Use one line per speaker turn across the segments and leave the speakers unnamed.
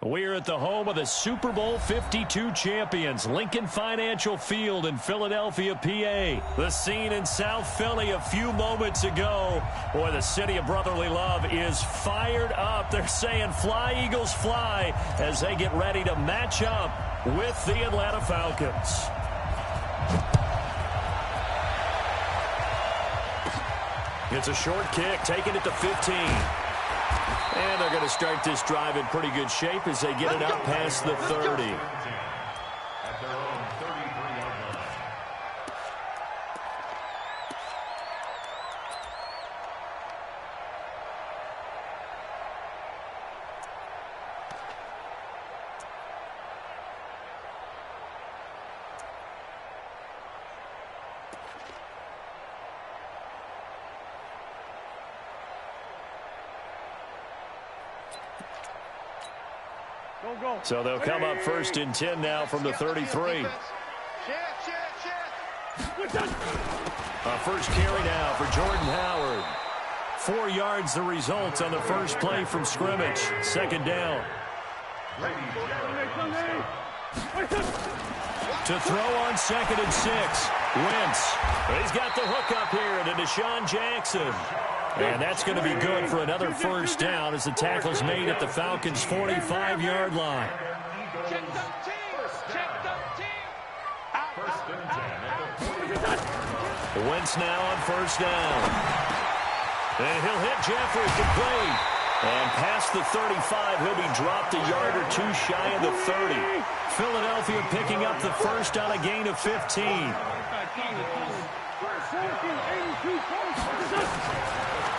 We're at the home of the Super Bowl 52 champions, Lincoln Financial Field in Philadelphia, PA. The scene in South Philly a few moments ago. Boy, the city of brotherly love is fired up. They're saying, "Fly, Eagles, fly," as they get ready to match up with the Atlanta Falcons. It's a short kick, taking it to 15. And they're going to start this drive in pretty good shape as they get it out past the 30. So they'll come up first and 10 now from the 33. First carry now for Jordan Howard. 4 yards the result on the first play from scrimmage. Second down. To throw on 2nd and 6. Wentz. He's got the hook up here to Deshaun Jackson. And that's going to be good for another first down as the tackle's made at the Falcons' 45-yard line. Wentz now on first down. And he'll hit Jeffrey complete. And past the 35, he'll be dropped a yard or two shy of the 30. Philadelphia picking up the first on a gain of 15.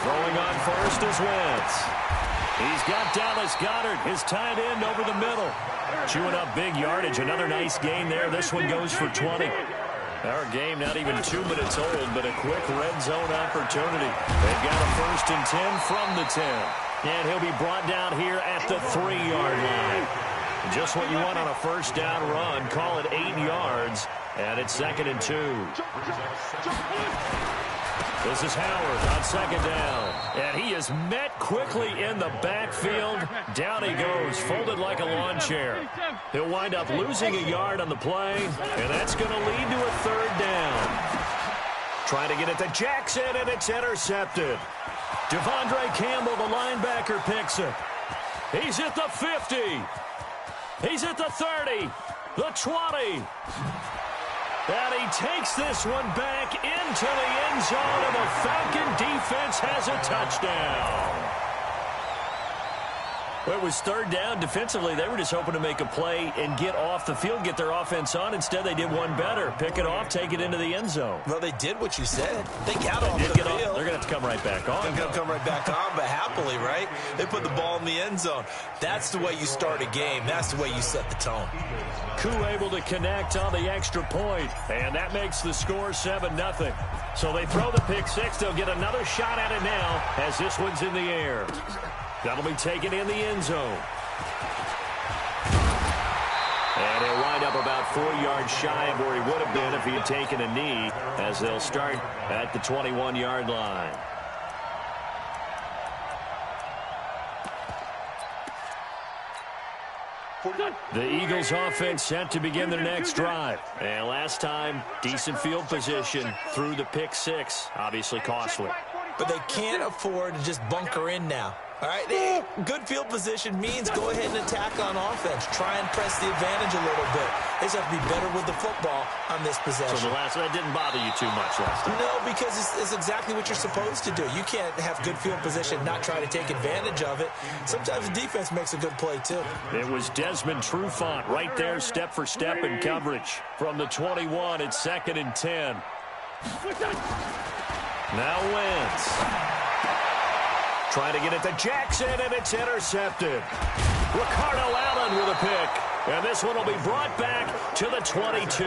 Throwing on first is Wentz. He's got Dallas Goedert, his tight end, over the middle. Chewing up big yardage. Another nice gain there. This one goes for 20. Our game not even 2 minutes old, but a quick red zone opportunity. They've got a first and 10 from the 10. And he'll be brought down here at the 3-yard line. Just what you want on a first down run. Call it 8 yards. And it's 2nd and 2. This is Howard on 2nd down. And he is met quickly in the backfield. Down he goes, folded like a lawn chair. He'll wind up losing a yard on the play, and that's going to lead to a 3rd down. Trying to get it to Jackson, and it's intercepted. Devondre Campbell, the linebacker, picks it. He's at the 50. He's at the 30, the 20. And he takes this one back into the end zone, and the Falcon defense has a touchdown. Well, it was 3rd down. Defensively, they were just hoping to make a play and get off the field, get their offense on. Instead, they did one better. Pick it off, take it into the end zone.
Well, they did what you said. They got off the field.
They're going to have to come right back on.
They're going to come right back on, but happily, right? They put the ball in the end zone. That's the way you start a game. That's the way you set the tone.
Koo able to connect on the extra point, and that makes the score 7-0. So they throw the pick six. They'll get another shot at it now as this one's in the air. That'll be taken in the end zone. And he'll wind up about 4 yards shy of where he would have been if he had taken a knee, as they'll start at the 21-yard line. The Eagles offense set to begin their next drive. And last time, decent field position through the pick six. Obviously costly.
But they can't afford to just bunker in now. All right, good field position means go ahead and attack on offense. Try and press the advantage a little bit. They just have to be better with the football on this possession.
So that didn't bother you too much last time?
No, because it's exactly what you're supposed to do. You can't have good field position, not try to take advantage of it. Sometimes the defense makes a good play, too.
It was Desmond Trufant right there, step for step in coverage. From the 21, it's 2nd and 10. Now Wentz. Trying to get it to Jackson, and it's intercepted. Ricardo Allen with a pick. And this one will be brought back to the 22.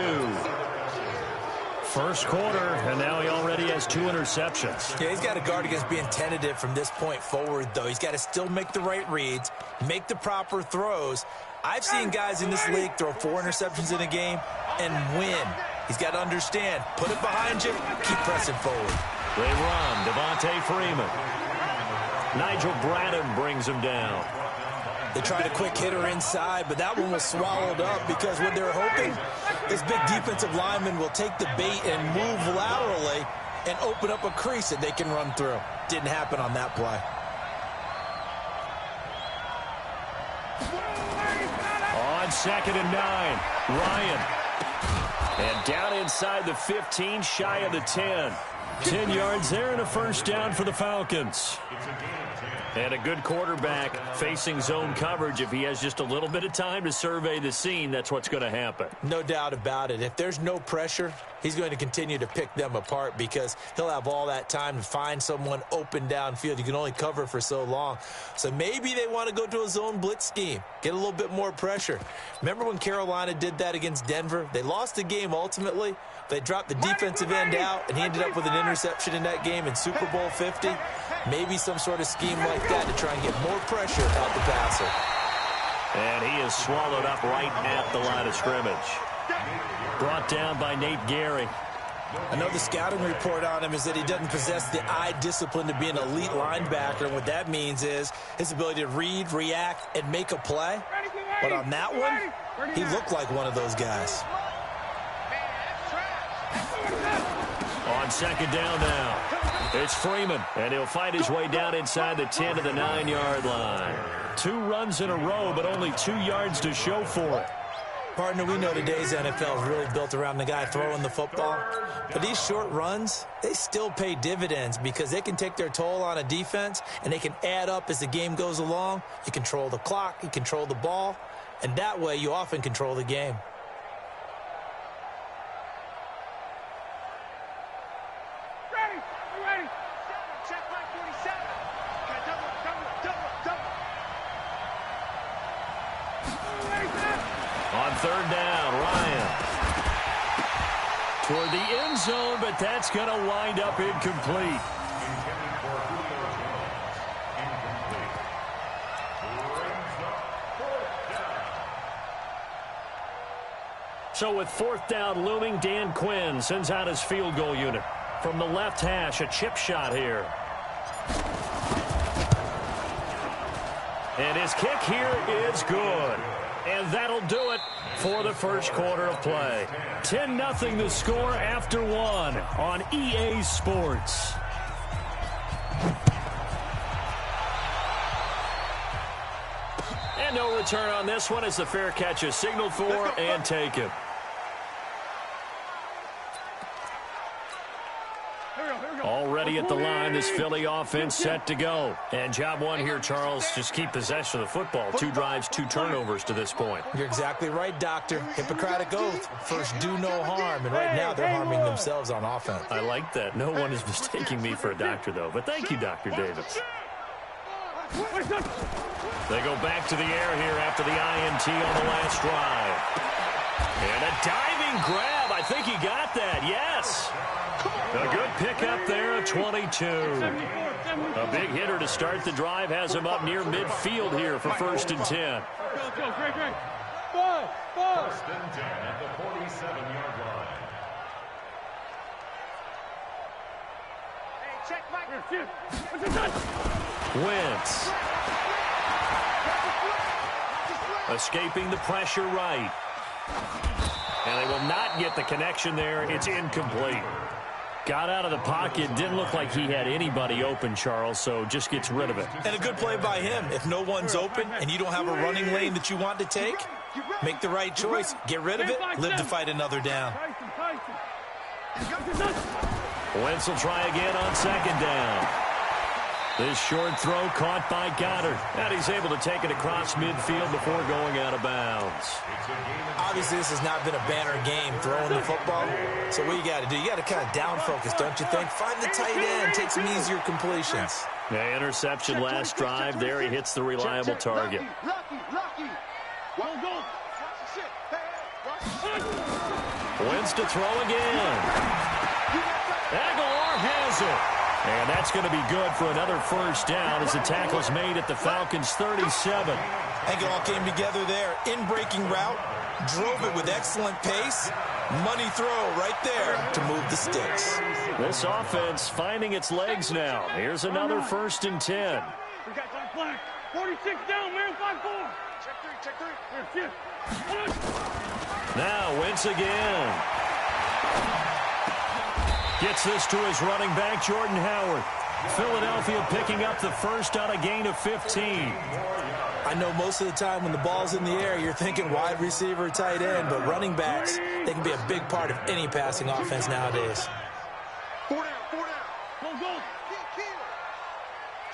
First quarter, and now he already has 2 interceptions.
Yeah, he's got to guard against being tentative from this point forward, though. He's got to still make the right reads, make the proper throws. I've seen guys in this league throw 4 interceptions in a game and win. He's got to understand, put it behind you, keep pressing forward.
They run, Devontae Freeman. Nigel Bradham brings him down.
They tried a quick hitter inside, but that one was swallowed up because what they're hoping is big defensive lineman will take the bait and move laterally and open up a crease that they can run through. Didn't happen on that play.
On 2nd and 9, Ryan. And down inside the 15, shy of the 10. 10 yards there and a first down for the Falcons. And a good quarterback facing zone coverage. If he has just a little bit of time to survey the scene, that's what's going to happen.
No doubt about it. If there's no pressure, he's going to continue to pick them apart because he'll have all that time to find someone open downfield. You can only cover for so long. So maybe they want to go to a zone blitz scheme, get a little bit more pressure. Remember when Carolina did that against Denver? They lost the game ultimately. They dropped the defensive end out, and he ended up with an interception in that game in Super Bowl 50. Maybe some sort of scheme like that to try and get more pressure out the passer.
And he is swallowed up right at the line of scrimmage. Brought down by Nate Gehring.
I know the scouting report on him is that he doesn't possess the eye discipline to be an elite linebacker. And what that means is his ability to read, react, and make a play. But on that one, he looked like one of those guys.
On 2nd down now, it's Freeman, and he'll fight his way down inside the 10 to the 9-yard line. 2 runs in a row, but only 2 yards to show for it.
Partner, we know today's NFL is really built around the guy throwing the football. But these short runs, they still pay dividends because they can take their toll on a defense, and they can add up as the game goes along. You control the clock, you control the ball, and that way you often control the game.
On 3rd down, Ryan. Toward the end zone, but that's going to wind up incomplete. So with 4th down looming, Dan Quinn sends out his field goal unit. From the left hash, a chip shot here. And his kick here is good. And that'll do it for the first quarter of play. 10-0 the score after 1 on EA Sports. And no return on this one as the fair catch is signaled for and taken. Already at the line, this Philly offense set to go. And job one here, Charles, just keep possession of the football. 2 drives, 2 turnovers to this point.
You're exactly right, Doctor. Hippocratic oath. First, do no harm. And right now, they're harming themselves on offense.
I like that. No one is mistaking me for a doctor, though. But thank you, Dr. Davis. They go back to the air here after the INT on the last drive. And a diving grab. I think he got that. Yes. A good pickup there at 22. A big hitter to start the drive has him up near midfield here for 1st and 10.
First and 10 at the 47-yard line.
Hey, check Mike.
Wentz. Escaping the pressure right. And they will not get the connection there. It's incomplete. Got out of the pocket. Didn't look like he had anybody open, Charles, so just gets rid of it.
And a good play by him. If no one's open and you don't have a running lane that you want to take, make the right choice. Get rid of it. Live to fight another down.
Wentz will try again on 2nd down. This short throw caught by Goddard. And he's able to take it across midfield before going out of bounds.
Obviously, this has not been a banner game throwing the football. So what you got to do, you got to kind of down focus, don't you think? Find the tight end, take some easier completions.
The interception last drive. There he hits the reliable target. Wentz to throw again. Aguilar has it. And that's going to be good for another first down as the tackle's made at the Falcons' 37.
Aguilar came together there. In-breaking route. Drove it with excellent pace. Money throw right there to move the sticks.
This offense finding its legs now. Here's another 1st and 10.
46 down, man. 5-4. Check three. Here, shift.
Now Wentz again. Gets this to his running back, Jordan Howard. Philadelphia picking up the first on a gain of 15.
I know most of the time when the ball's in the air, you're thinking wide receiver, tight end, but running backs, they can be a big part of any passing offense nowadays.
4 down. Go.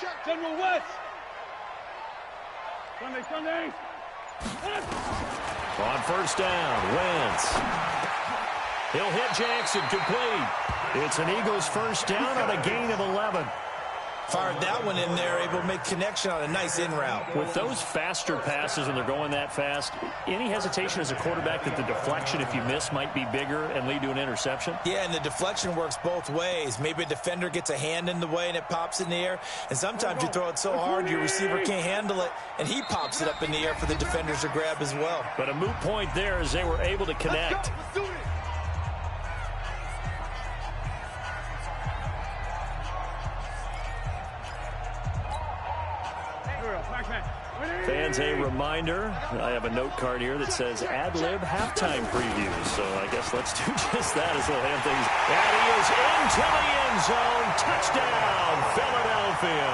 Check. General West. Sunday.
On first down, Wentz. He'll hit Jackson, complete. It's an Eagles first down on a gain of 11.
Fired that one in there, able to make connection on a nice in route.
With those faster passes when they're going that fast, any hesitation as a quarterback that the deflection, if you miss, might be bigger and lead to an interception?
Yeah, and the deflection works both ways. Maybe a defender gets a hand in the way and it pops in the air. And sometimes you throw it so hard your receiver can't handle it, and he pops it up in the air for the defenders to grab as well.
But a moot point there as they were able to connect.
Let's do it.
Fans, a reminder, I have a note card here that says ad-lib halftime preview. So I guess let's do just that as we'll hand things. And he is into the end zone. Touchdown, Philadelphia.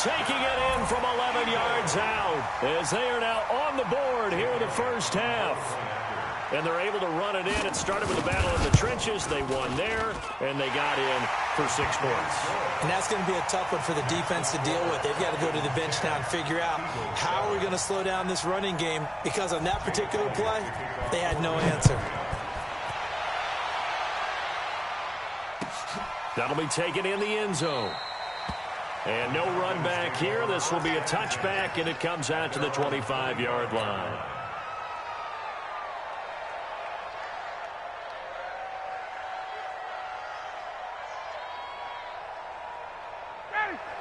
Taking it in from 11 yards out as they are now on the board here in the first half. And they're able to run it in. It started with a battle in the trenches. They won there, and they got in for 6 points.
And that's going to be a tough one for the defense to deal with. They've got to go to the bench now and figure out how are we going to slow down this running game, because on that particular play, they had no answer.
That'll be taken in the end zone. And no run back here. This will be a touchback, and it comes out to the 25-yard line.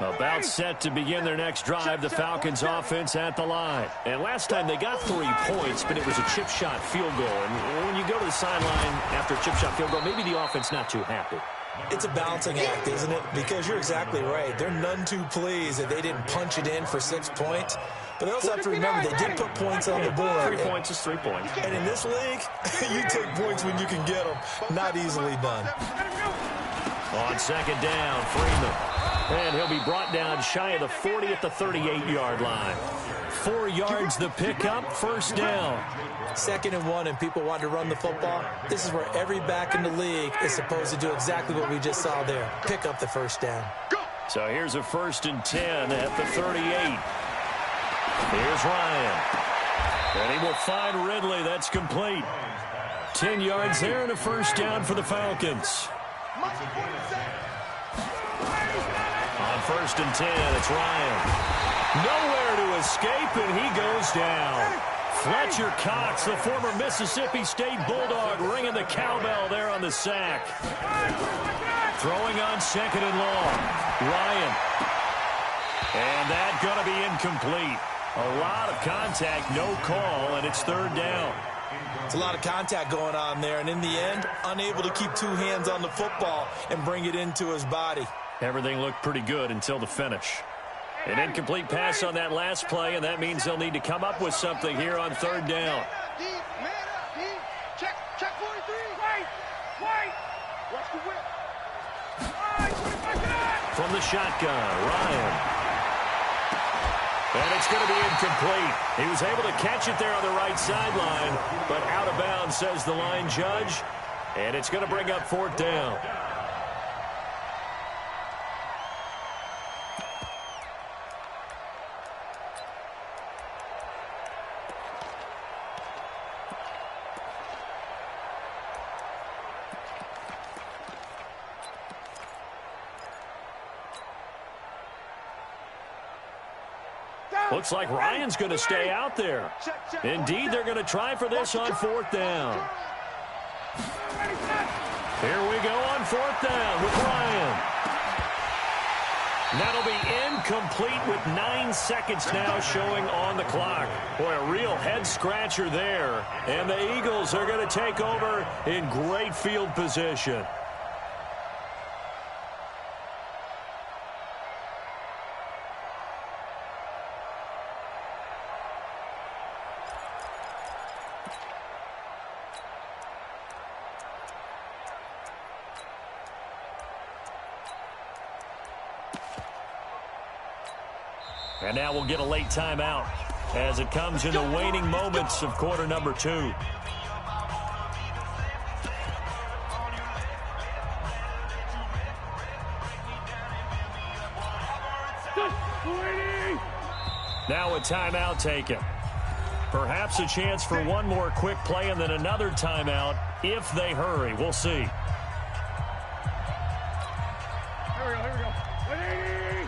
About set to begin their next drive, the Falcons offense at the line. And last time they got 3 points, but it was a chip shot field goal. And when you go to the sideline after a chip shot field goal, maybe the offense not too happy.
It's a balancing act, isn't it? Because you're exactly right. They're none too pleased that they didn't punch it in for 6 points. But they also have to remember they did put points on the board.
3 points is 3 points.
And in this league, you take points when you can get them. Not easily done.
On second down, Freeman. And he'll be brought down shy of the 40 at the 38-yard line. 4 yards the pickup, first down.
2nd and 1, and people want to run the football. This is where every back in the league is supposed to do exactly what we just saw there. Pick up the first down.
So here's a 1st and 10 at the 38. Here's Ryan. And he will find Ridley. That's complete. 10 yards there and a first down for the Falcons. On 1st and 10, it's Ryan. Nowhere to escape, and he goes down. Fletcher Cox, the former Mississippi State Bulldog, ringing the cowbell there on the sack. Throwing on 2nd and long. Ryan. And that going to be incomplete. A lot of contact, no call, and it's 3rd down.
It's a lot of contact going on there, and in the end, unable to keep 2 hands on the football and bring it into his body.
Everything looked pretty good until the finish. An incomplete pass on that last play, and that means they'll need to come up with something here on 3rd down.
Check 43. Wait. Watch the whip.
From the shotgun, Ryan. And it's going to be incomplete. He was able to catch it there on the right sideline, but out of bounds, says the line judge. And it's going to bring up 4th down. Looks like Ryan's going to stay out there. Indeed, they're going to try for this on 4th down. Here we go on 4th down with Ryan. That'll be incomplete with 9 seconds now showing on the clock. Boy, a real head-scratcher there. And the Eagles are going to take over in great field position. And now we'll get a late timeout as it comes in the waning moments of quarter number 2. Now a timeout taken. Perhaps a chance for one more quick play and then another timeout if they hurry. We'll see.
Here we go. 180!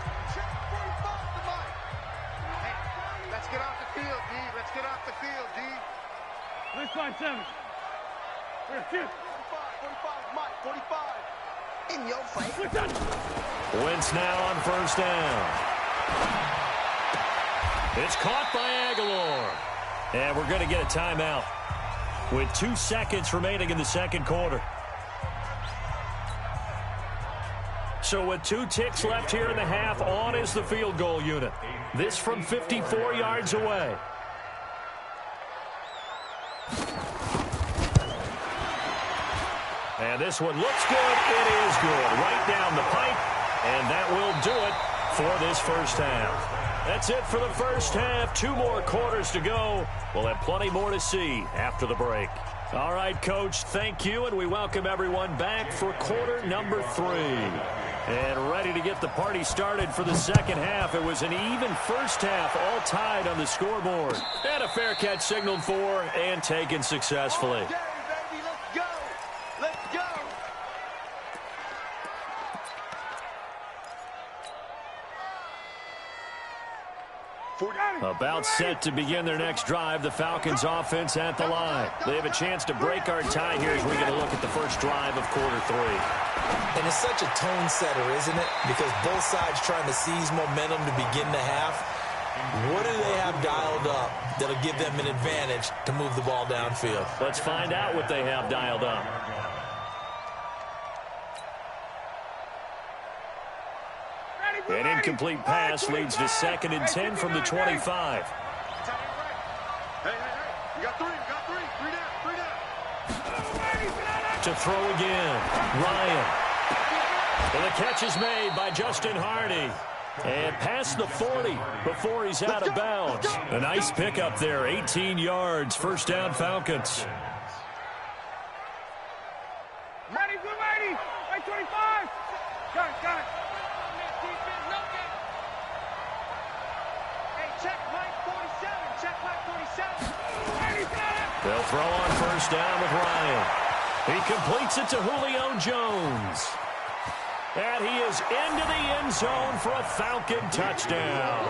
Hey, let's get off the field, D. Let's get off the field, D.
Let's find 7. We're 2.
45, Mike, 45. In your face.
Wentz now on first down. It's caught by Aguilar. And we're going to get a timeout with 2 seconds remaining in the second quarter. So with 2 ticks left here in the half, on is the field goal unit. This from 54 yards away. And this one looks good. It is good. Right down the pipe. And that will do it for this first half. That's it for the first half. 2 more quarters to go. We'll have plenty more to see after the break. All right, Coach, thank you, and we welcome everyone back for quarter number 3. And ready to get the party started for the second half. It was an even first half, all tied on the scoreboard. And a fair catch signaled for and taken successfully.
Okay, baby, let's go. Let's go.
About set to begin their next drive, the Falcons offense at the line. They have a chance to break our tie here as we get a look at the first drive of quarter 3.
And it's such a tone setter, isn't it? Because both sides trying to seize momentum to begin the half. What do they have dialed up that'll give them an advantage to move the ball downfield?
Let's find out what they have dialed up. An incomplete pass leads to 2nd and 10 from the 25.
Hey, you got 3, 3 down.
To throw again, Ryan. And the catch is made by Justin Hardy. And past the 40 before he's out of bounds. A nice pickup there, 18 yards, first down Falcons.
Ready, good, ready. Right 25. Got it.
Check Mike 47. Check Mike 47.
They'll throw on first down with Ryan. He completes it to Julio Jones. And he is into the end zone for a Falcon touchdown.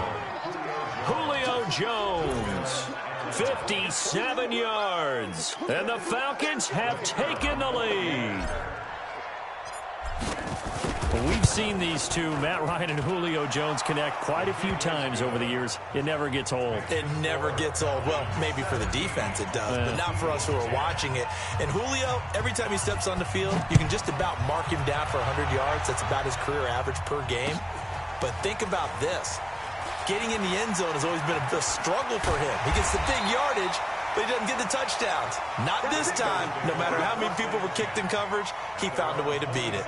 Julio Jones, 57 yards. And the Falcons have taken the lead. We've seen these two, Matt Ryan and Julio Jones, connect quite a few times over the years. It never gets old.
It never gets old. Well, maybe for the defense it does, but not for us who are watching it. And Julio, every time he steps on the field, you can just about mark him down for 100 yards. That's about his career average per game. But think about this. Getting in the end zone has always been a struggle for him. He gets the big yardage, but he doesn't get the touchdowns. Not this time. No matter how many people were kicked in coverage, he found a way to beat it.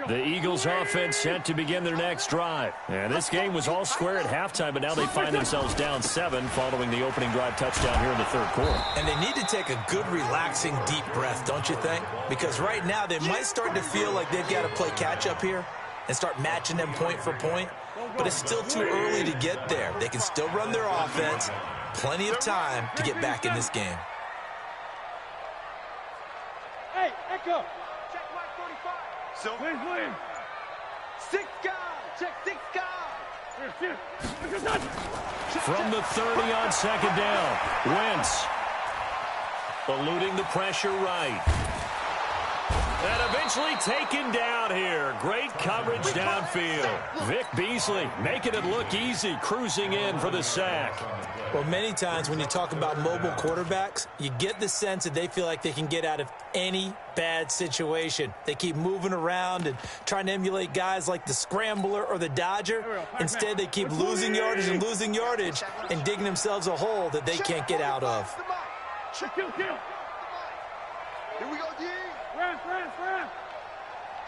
The Eagles offense set to begin their next drive. And this game was all square at halftime, but now they find themselves down 7 following the opening drive touchdown here in the third quarter.
And they need to take a good, relaxing, deep breath, don't you think? Because right now they might start to feel like they've got to play catch-up here and start matching them point for point. But it's still too early to get there. They can still run their offense. Plenty of time to get back in this game.
Hey, Echo.
Check Mike 45.
So, William.
6 guys. Check 6 guys.
From the 30 on second down, Wentz eluding the pressure right. And eventually taken down here. Great coverage downfield. Vic Beasley making it look easy, cruising in for the sack.
Well, many times when you talk about mobile quarterbacks, you get the sense that they feel like they can get out of any bad situation. They keep moving around and trying to emulate guys like the Scrambler or the Dodger. Instead, they keep losing yardage and digging themselves a hole that they can't get out of.
Kill. Here we go, D. Run.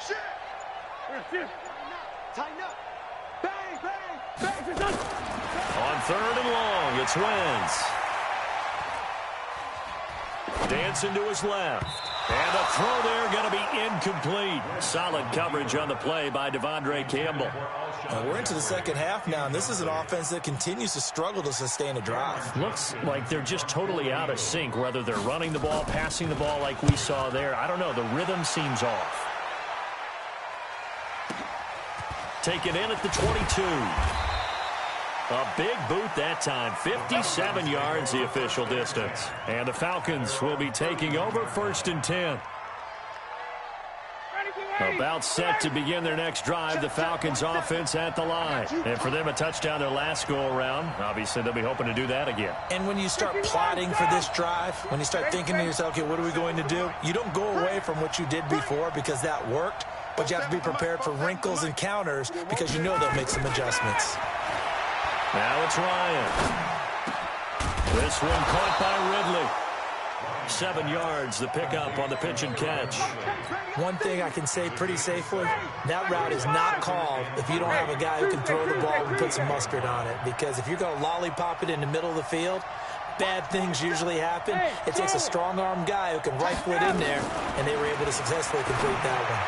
Shit. Tighten up. Bang.
On 3rd and long, it's Wentz. Dancing to his left. And the throw there going to be incomplete. Solid coverage on the play by Devondre Campbell.
We're into the second half now, and this is an offense that continues to struggle to sustain a drive.
Looks like they're just totally out of sync, whether they're running the ball, passing the ball like we saw there. I don't know. The rhythm seems off. Taken in at the 22. A big boot that time. 57 yards the official distance. And the Falcons will be taking over 1st and 10. About set to begin their next drive. The Falcons offense at the line. And for them, a touchdown their last go-around. Obviously, they'll be hoping to do that again.
And when you start plotting for this drive, when you start thinking to yourself, okay, what are we going to do? You don't go away from what you did before because that worked. But you have to be prepared for wrinkles and counters because you know they'll make some adjustments.
Now it's Ryan. This one caught by Ridley. 7 yards, the pickup on the pitch and catch.
One thing I can say pretty safely, that route is not called if you don't have a guy who can throw the ball and put some mustard on it. Because if you're going to lollipop it in the middle of the field, bad things usually happen. It takes a strong-arm guy who can rifle it in there, and they were able to successfully complete that one.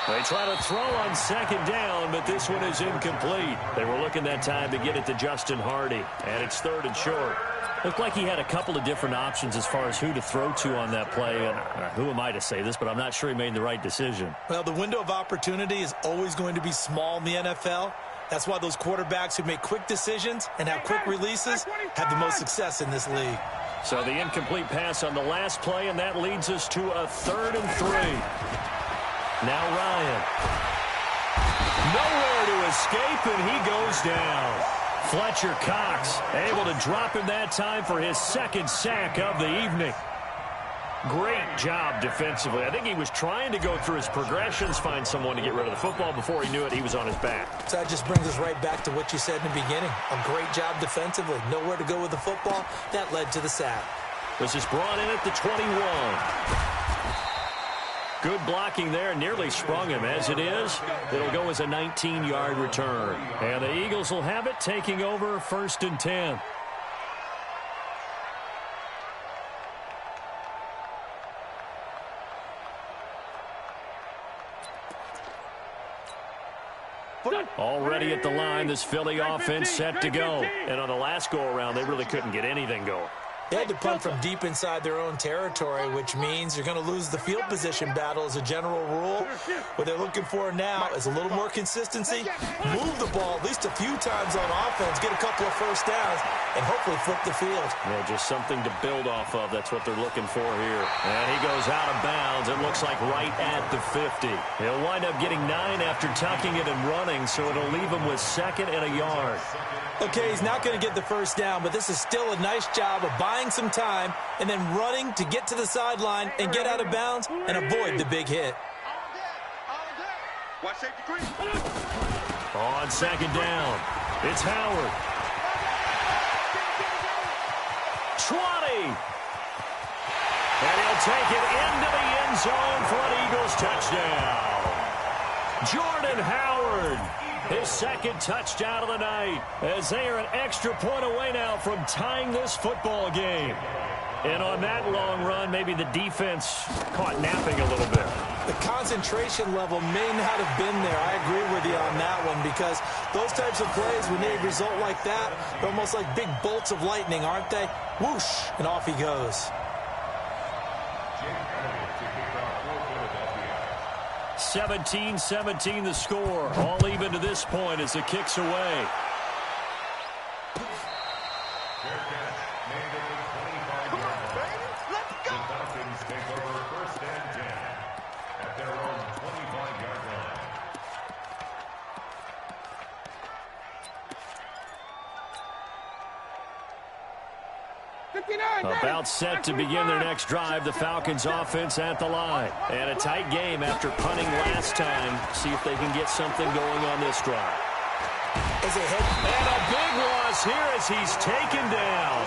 They try to throw on 2nd down, but this one is incomplete. They were looking that time to get it to Justin Hardy, and it's 3rd and short. Looked like he had a couple of different options as far as who to throw to on that play, and who am I to say this, but I'm not sure he made the right decision.
Well, the window of opportunity is always going to be small in the NFL. That's why those quarterbacks who make quick decisions and have quick releases have the most success in this league.
So the incomplete pass on the last play, and that leads us to a 3rd and 3. Now Ryan. Nowhere to escape, and he goes down. Fletcher Cox able to drop him that time for his 2nd sack of the evening. Great job defensively. I think he was trying to go through his progressions, find someone to get rid of the football. Before he knew it, he was on his back.
So that just brings us right back to what you said in the beginning. A great job defensively. Nowhere to go with the football. That led to the sack.
This is brought in at the 21. Good blocking there, nearly sprung him. As it is, it'll go as a 19-yard return. And the Eagles will have it, taking over 1st and 10. Already at the line, this Philly offense set to go. And on the last go-around, they really couldn't get anything going.
They had to punt from deep inside their own territory, which means you're going to lose the field position battle as a general rule. What they're looking for now is a little more consistency, move the ball at least a few times on offense, get a couple of first downs, and hopefully flip the field.
Yeah, just something to build off of. That's what they're looking for here. And he goes out of bounds. It looks like right at the 50. He'll wind up getting 9 after tucking it and running, so it'll leave him with 2nd and a yard.
Okay, he's not going to get the first down, but this is still a nice job of buying some time and then running to get to the sideline and get out of bounds and avoid the big hit.
On 2nd down, it's Howard. 20. And he'll take it into the end zone for an Eagles touchdown. Jordan Howard. His 2nd touchdown of the night, as they are an extra point away now from tying this football game. And on that long run, maybe the defense caught napping a little bit.
The concentration level may not have been there. I agree with you on that one, because those types of plays, when they result like that, they're almost like big bolts of lightning, aren't they? Whoosh, and off he goes.
17-17 the score. All even to this point as the kick's away.
Come on, baby. Let's go.
About set to begin their next drive, the Falcons offense at the line. And a tight game after punting last time. See if they can get something going on this drive. And a big loss here as he's taken down.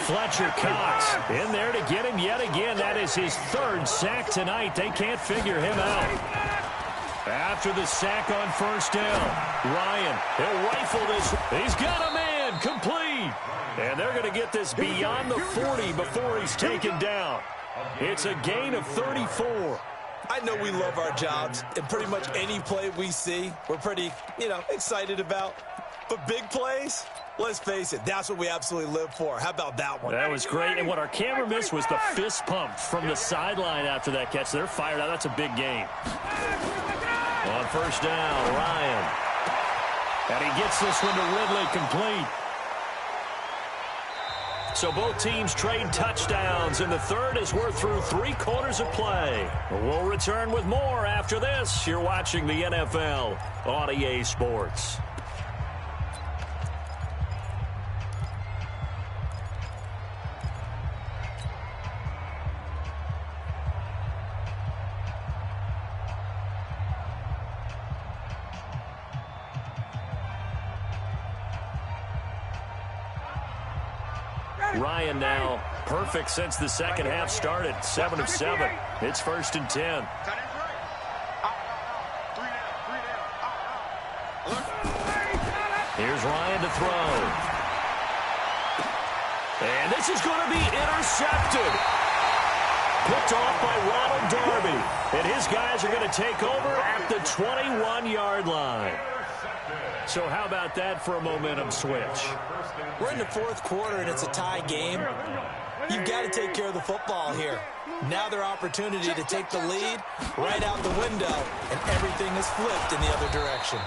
Fletcher Cox in there to get him yet again. That is his third sack tonight. They can't figure him out. After the sack on first down, Ryan, he'll rifle this. He's got a man, complete. And they're going to get this beyond the 40 before he's taken down. It's a gain of 34.
I know we love our jobs, and pretty much any play we see, we're pretty, excited about. But big plays, let's face it, that's what we absolutely live for. How about that one?
That was great, and what our camera missed was the fist pump from the sideline after that catch. They're fired out. That's a big game. On first down, Ryan. And he gets this one to Ridley, complete. So both teams trade touchdowns, and the third as we're through 3 quarters of play. We'll return with more after this. You're watching the NFL on EA Sports. Ryan now perfect since the second half started. 7 of 7. It's 1st and 10. Here's Ryan to throw. And this is going to be intercepted. Picked off by Ronald Darby. And his guys are going to take over at the 21-yard line. So how about that for a momentum switch?
We're in the 4th quarter, and it's a tie game. You've got to take care of the football here. Now their opportunity to take the lead right out the window, and everything is flipped in the other direction.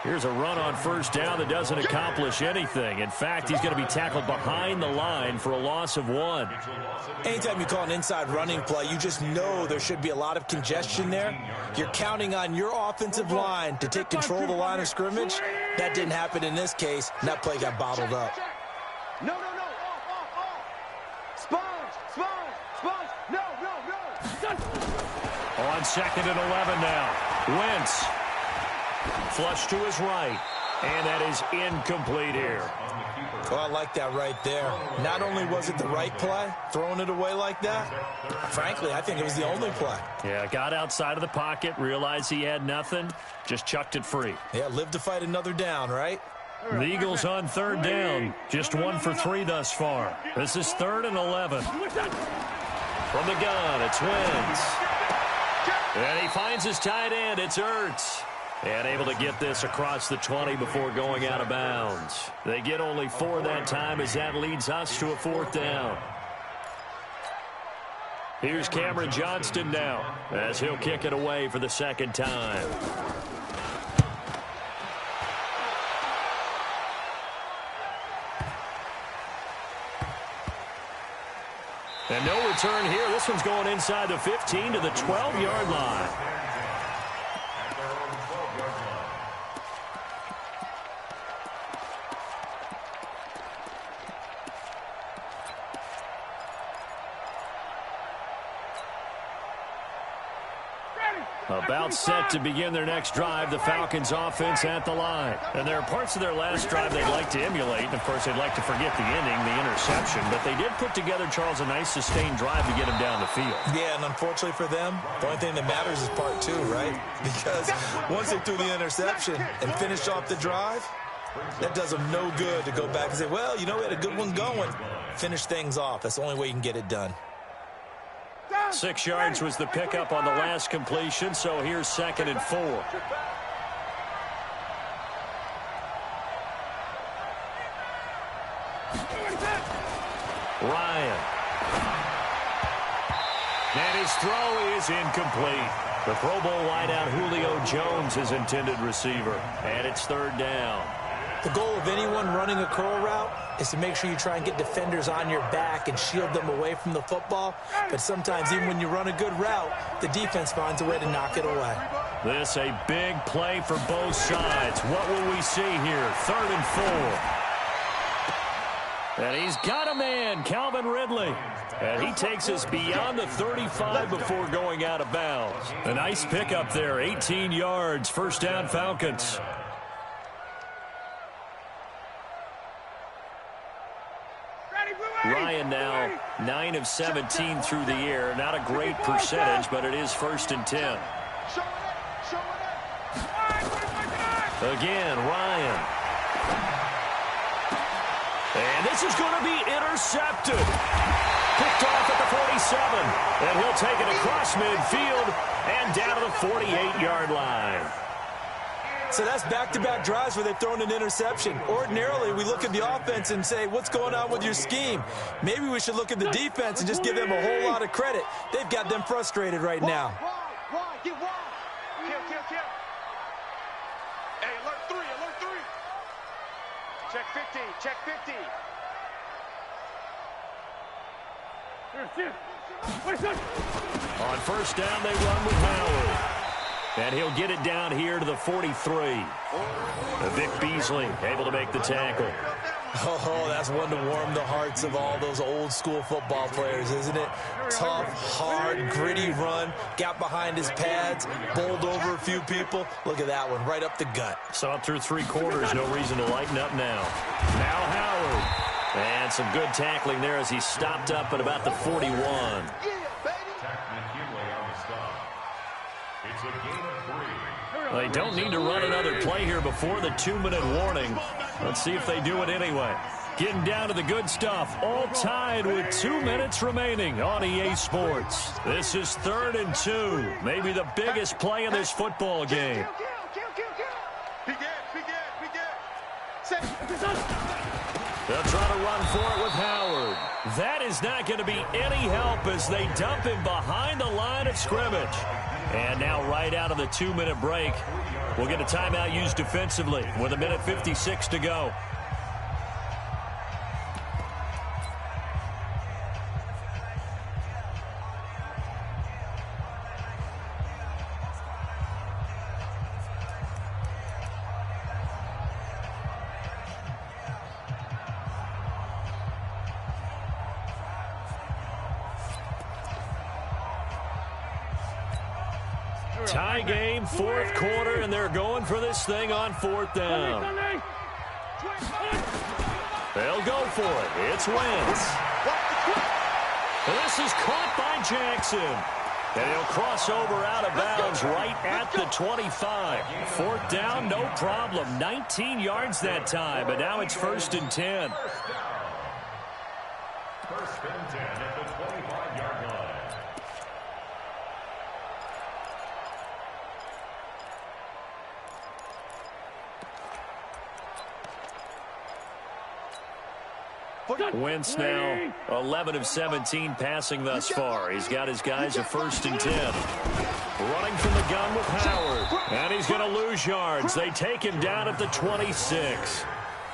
Here's a run on first down that doesn't accomplish anything. In fact, he's going to be tackled behind the line for a loss of 1.
Anytime you call an inside running play, you just know there should be a lot of congestion there. You're counting on your offensive line to take control of the line of scrimmage. That didn't happen in this case, and that play got bottled up.
No. Sponge. No.
On 2nd and 11 now. Wentz. Flush to his right. And that is incomplete here.
Oh, I like that right there. Not only was it the right play, throwing it away like that, frankly, I think it was the only play.
Yeah, got outside of the pocket, realized he had nothing, just chucked it free.
Yeah, live to fight another down, right?
The Eagles on 3rd down. Just 1 for 3 thus far. This is 3rd and 11. From the gun, it's Wentz. And he finds his tight end. It's Ertz. And able to get this across the 20 before going out of bounds. They get only 4 that time as that leads us to a 4th down. Here's Cameron Johnston now as he'll kick it away for the 2nd time. And no return here. This one's going inside the 15 to the 12-yard line. About set to begin their next drive, the Falcons offense at the line. And there are parts of their last drive they'd like to emulate. And, of course, they'd like to forget the ending, the interception. But they did put together, Charles, a nice sustained drive to get him down the field.
Yeah, and unfortunately for them, the only thing that matters is part 2, right? Because once they threw the interception and finished off the drive, that does them no good to go back and say, well, we had a good one going. Finish things off. That's the only way you can get it done.
6 yards was the pickup on the last completion, so here's 2nd and 4. Ryan. And his throw is incomplete. The Pro Bowl wideout Julio Jones is intended receiver, and it's 3rd down.
The goal of anyone running a curl route is to make sure you try and get defenders on your back and shield them away from the football. But sometimes even when you run a good route, the defense finds a way to knock it away.
This a big play for both sides. What will we see here? 3rd and 4. And he's got a man, Calvin Ridley. And he takes us beyond the 35 before going out of bounds. A nice pickup there, 18 yards, first down Falcons. Ryan now 9 of 17 through the air. Not a great percentage, but it is 1st and 10. Again, Ryan. And this is going to be intercepted. Picked off at the 47. And he'll take it across midfield and down to the 48-yard line.
So that's back-to-back drives where they've thrown an interception. Ordinarily, we look at the offense and say, what's going on with your scheme? Maybe we should look at the defense and just give them a whole lot of credit. They've got them frustrated right now.
Get wide. Kill. Hey, alert 3. Check 50.
On first down, they run with Howard. And he'll get it down here to the 43. Vic Beasley able to make the tackle.
Oh, that's one to warm the hearts of all those old-school football players, isn't it? Tough, hard, gritty run. Got behind his pads, bowled over a few people. Look at that one, right up the gut.
Saw it through 3 quarters. No reason to lighten up now. Now Howard. And some good tackling there as he stopped up at about the 41. They don't need to run another play here before the 2-minute warning. Let's see if they do it anyway. Getting down to the good stuff. All tied with 2 minutes remaining on EA Sports. This is 3rd and 2. Maybe the biggest play in this football game. They'll try to run for it with Howard. That is not going to be any help as they dump him behind the line of scrimmage. And now right out of the 2-minute break, we'll get a timeout used defensively with 1:56 to go. Tie game, 4th quarter, and they're going for this thing on 4th down. They'll go for it. It's Wentz. This is caught by Jackson. And he'll cross over out of bounds right at the 25. 4th down, no problem. 19 yards that time, but now it's 1st and 10.
1st and 10 at the 25-yard line.
Wentz now 11 of 17 passing thus far. He's got his guys a 1st and 10. Running from the gun with Howard. And he's going to lose yards. They take him down at the 26.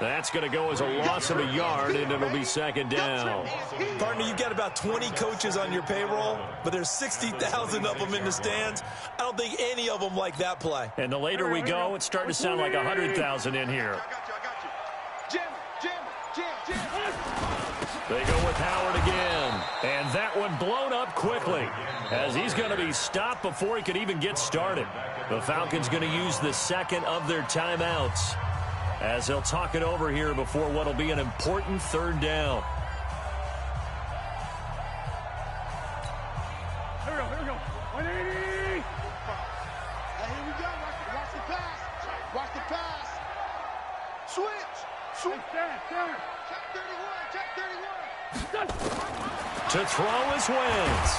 That's going to go as a loss of a yard, and it'll be 2nd down.
Partner, you've got about 20 coaches on your payroll, but there's 60,000 of them in the stands. I don't think any of them like that play.
And the later we go, it's starting to sound like 100,000 in here. They go with Howard again. And that one blown up quickly as he's going to be stopped before he could even get started. The Falcons going to use the 2nd of their timeouts as they'll talk it over here before what will be an important 3rd down.
Here we go. 180.
Here we go. Watch the pass. Watch the pass. Switch.
Stand.
Check 31.
To throw is Wentz.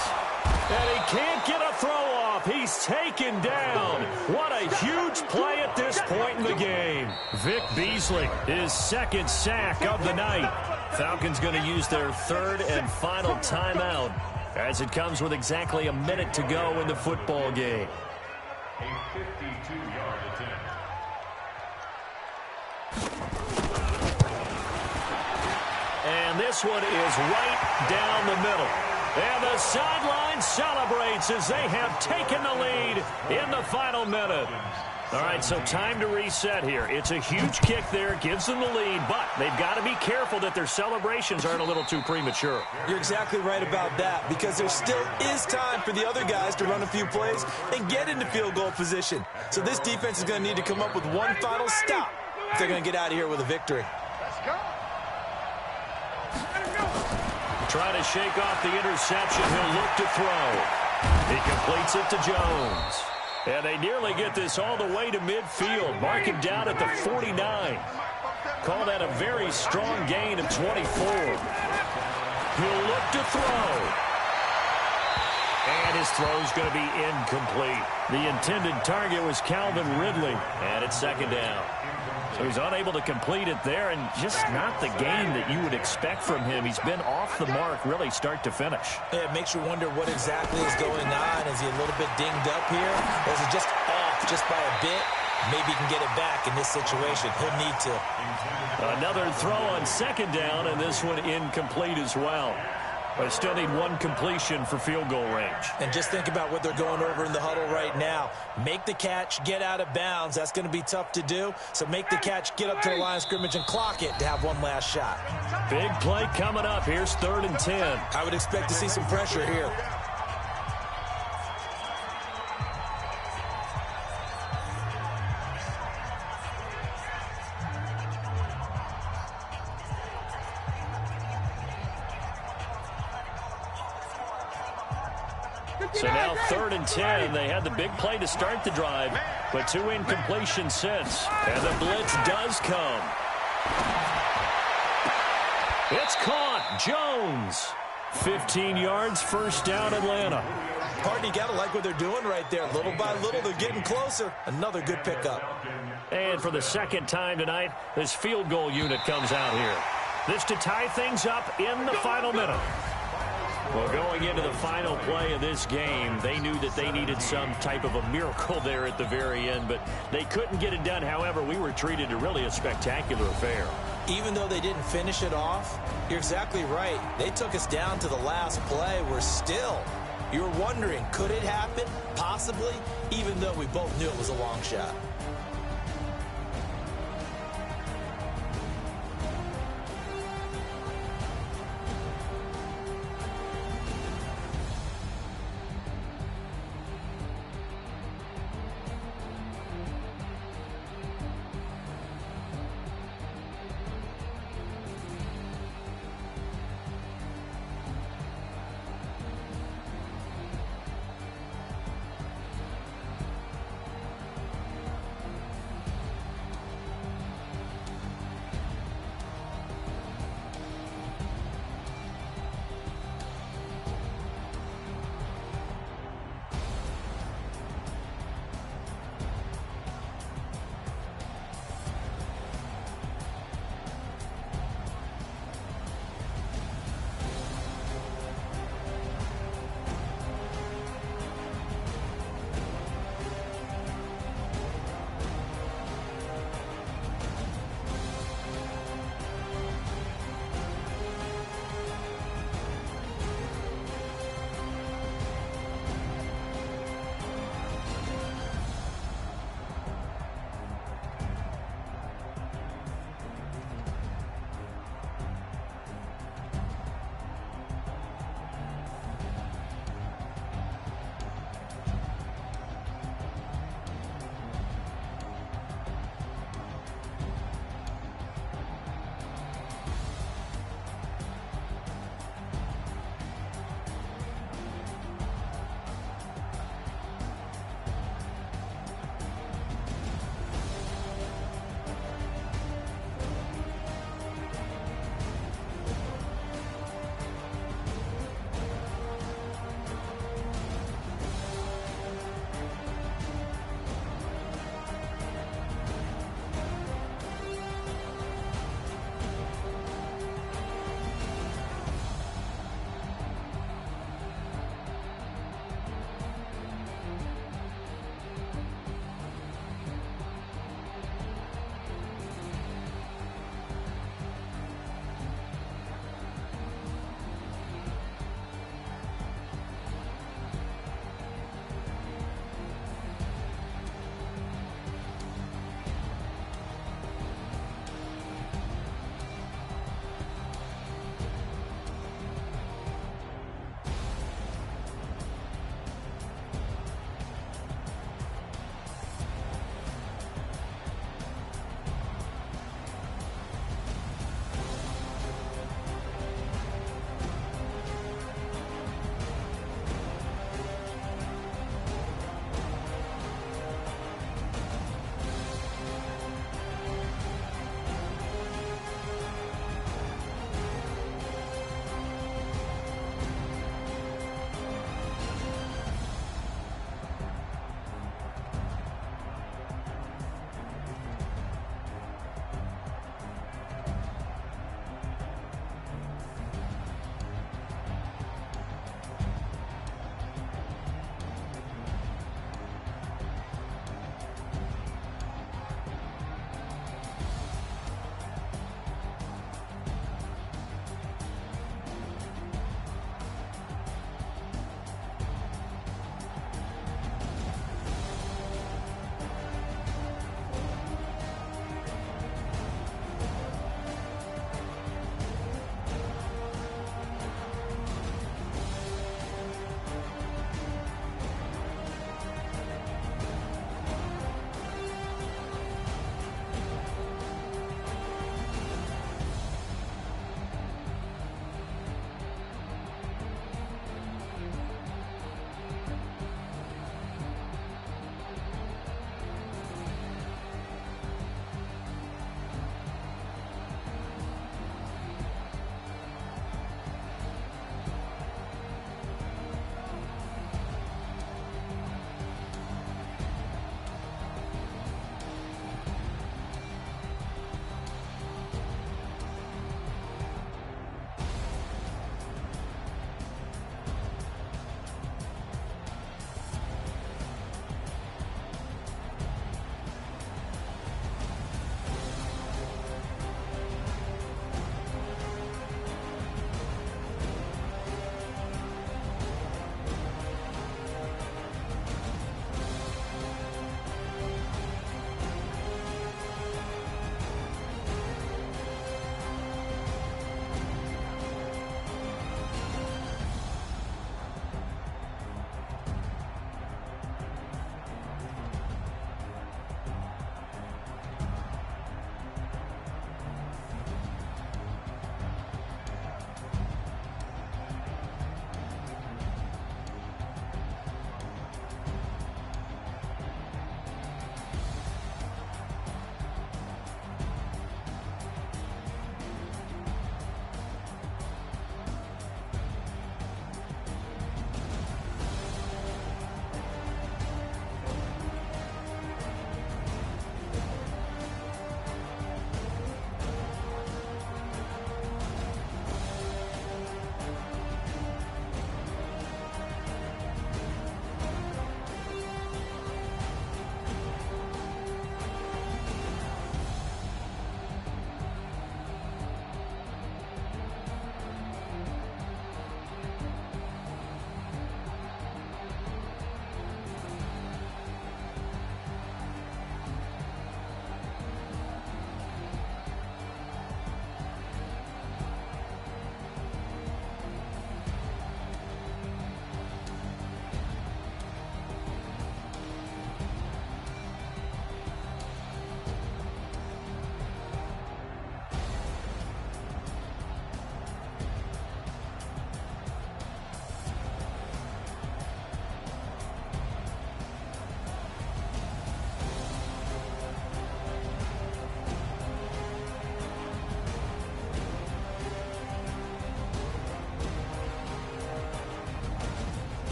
And he can't get a throw off. He's taken down. What a huge play at this point in the game. Vic Beasley, his 2nd sack of the night. Falcons going to use their 3rd and final timeout as it comes with exactly a minute to go in the football game.
A 52-yard attempt.
And this one is right down the middle. And the sideline celebrates as they have taken the lead in the final minute. All right, so time to reset here. It's a huge kick there, gives them the lead, but they've got to be careful that their celebrations aren't a little too premature.
You're exactly right about that, because there still is time for the other guys to run a few plays and get into field goal position. So this defense is going to need to come up with one final stop if they're going to get out of here with a victory.
Let's go.
Trying to shake off the interception. He'll look to throw. He completes it to Jones. And they nearly get this all the way to midfield. Mark him down at the 49. Call that a very strong gain of 24. He'll look to throw. And his throw's going to be incomplete. The intended target was Calvin Ridley. And it's second down. So he's unable to complete it there, and just not the game that you would expect from him. He's been off the mark really start to finish.
Yeah, it makes you wonder what exactly is going on. Is he a little bit dinged up here? Or is it just off just by a bit? Maybe he can get it back in this situation. He'll need to.
Another throw on second down, and this one incomplete as well. But still need one completion for field goal range.
And just think about what they're going over in the huddle right now. Make the catch, get out of bounds. That's going to be tough to do. So make the catch, get up to the line of scrimmage, and clock it to have one last shot.
Big play coming up. Here's 3rd and 10.
I would expect to see some pressure here.
So now 3rd and 10. They had the big play to start the drive, but 2 incompletions since. And the blitz does come. It's caught. Jones. 15 yards, first down, Atlanta.
Pardon, you got to like what they're doing right there. Little by little, they're getting closer. Another good pickup.
And for the second time tonight, this field goal unit comes out here. This to tie things up in the final minute. Well, going into the final play of this game, they knew that they needed some type of a miracle there at the very end, but they couldn't get it done. However, we were treated to really a spectacular affair.
Even though they didn't finish it off, you're exactly right. They took us down to the last play. We're still, you were wondering, could it happen? Possibly, even though we both knew it was a long shot.